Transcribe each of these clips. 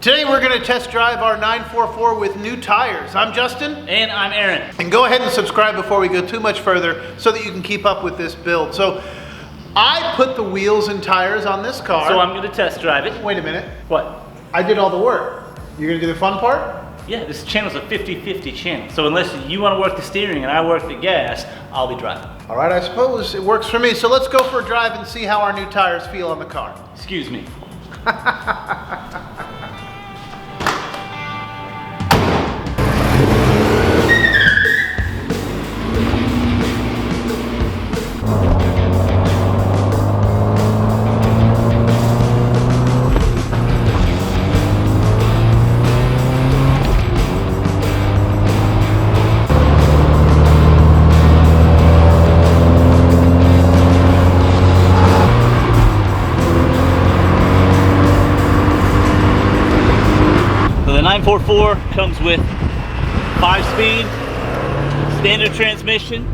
Today we're going to test drive our 944 with new tires. I'm Justin. And I'm Aaron. And go ahead and subscribe before we go too much further so that you can keep up with this build. So I put the wheels and tires on this car. So I'm going to test drive it. Wait a minute. What? I did all the work. You're going to do the fun part? Yeah, this channel's a 50-50 channel. So unless you want to work the steering and I work the gas, I'll be driving. All right, I suppose it works for me. So let's go for a drive and see how our new tires feel on the car. Excuse me. The 944 comes with 5-speed standard transmission.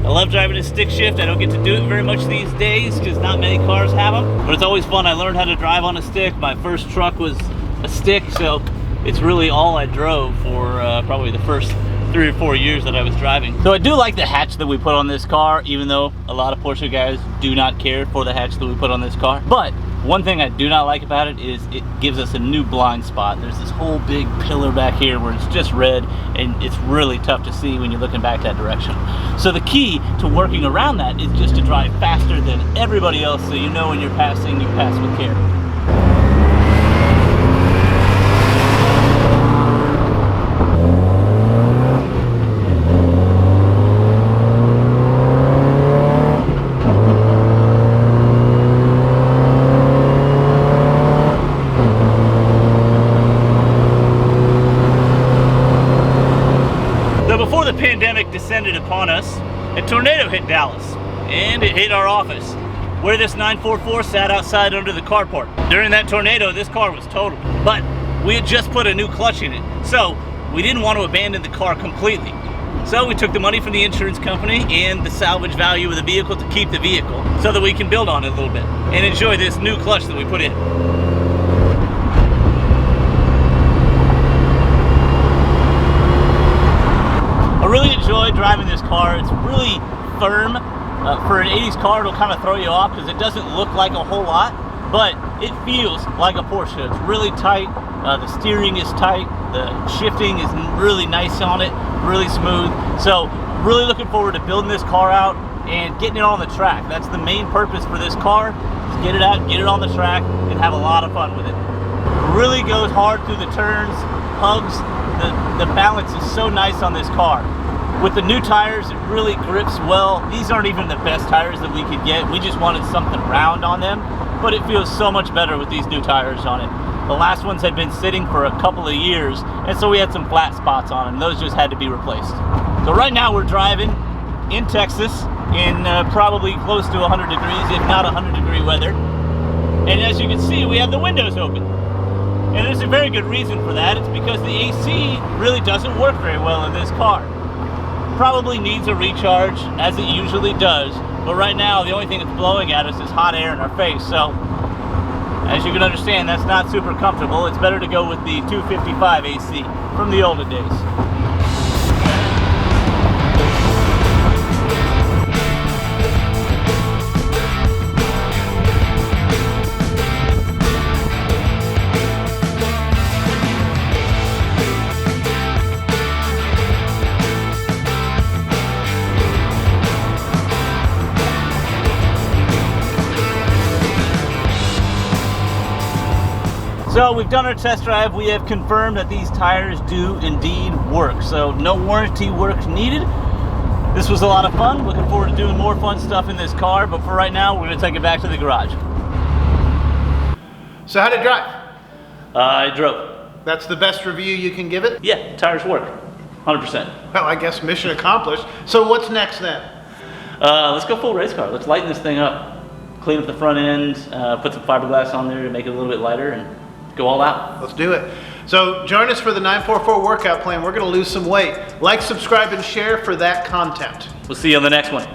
I love driving a stick shift. I don't get to do it very much these days because not many cars have them, but it's always fun. I learned how to drive on a stick. My first truck was a stick, so it's really all I drove for probably the first 3 or 4 years that I was driving. So I do like the hatch that we put on this car, even though a lot of Porsche guys do not care for the hatch that we put on this car. But one thing I do not like about it is it gives us a new blind spot. There's this whole big pillar back here where it's just red, and it's really tough to see when you're looking back that direction. So the key to working around that is just to drive faster than everybody else, so you know when you're passing, you pass with care. Before the pandemic descended upon us, a tornado hit Dallas, and it hit our office, where this 944 sat outside under the carport. During that tornado, this car was totaled, but we had just put a new clutch in it, so we didn't want to abandon the car completely. So we took the money from the insurance company and the salvage value of the vehicle to keep the vehicle, so that we can build on it a little bit and enjoy this new clutch that we put in. I really enjoy driving this car. It's really firm. For an 80s car, it'll kind of throw you off because it doesn't look like a whole lot, but it feels like a Porsche. It's really tight. The steering is tight. The shifting is really nice on it, really smooth. So really looking forward to building this car out and getting it on the track. That's the main purpose for this car, is get it out, get it on the track, and have a lot of fun with it. It really goes hard through the turns, hugs. The balance is so nice on this car. With the new tires, it really grips well. These aren't even the best tires that we could get. We just wanted something round on them, but it feels so much better with these new tires on it. The last ones had been sitting for a couple of years, and so we had some flat spots on them. Those just had to be replaced. So right now we're driving in Texas in probably close to 100 degrees, if not 100-degree weather. And as you can see, we have the windows open. And there's a very good reason for that. It's because the AC really doesn't work very well in this car. Probably needs a recharge, as it usually does, but right now the only thing that's blowing at us is hot air in our face. So as you can understand, that's not super comfortable. It's better to go with the 255 AC from the olden days. So we've done our test drive. We have confirmed that these tires do indeed work. So no warranty work needed. This was a lot of fun. Looking forward to doing more fun stuff in this car. But for right now, we're going to take it back to the garage. So how'd it drive? I drove. That's the best review you can give it? Yeah, tires work. 100%. Well, I guess mission accomplished. So what's next then? Let's go full race car. Let's lighten this thing up. Clean up the front end, put some fiberglass on there to make it a little bit lighter, and go all out. Let's do it. So join us for the 944 workout plan. We're going to lose some weight. Like, subscribe, and share for that content. We'll see you on the next one.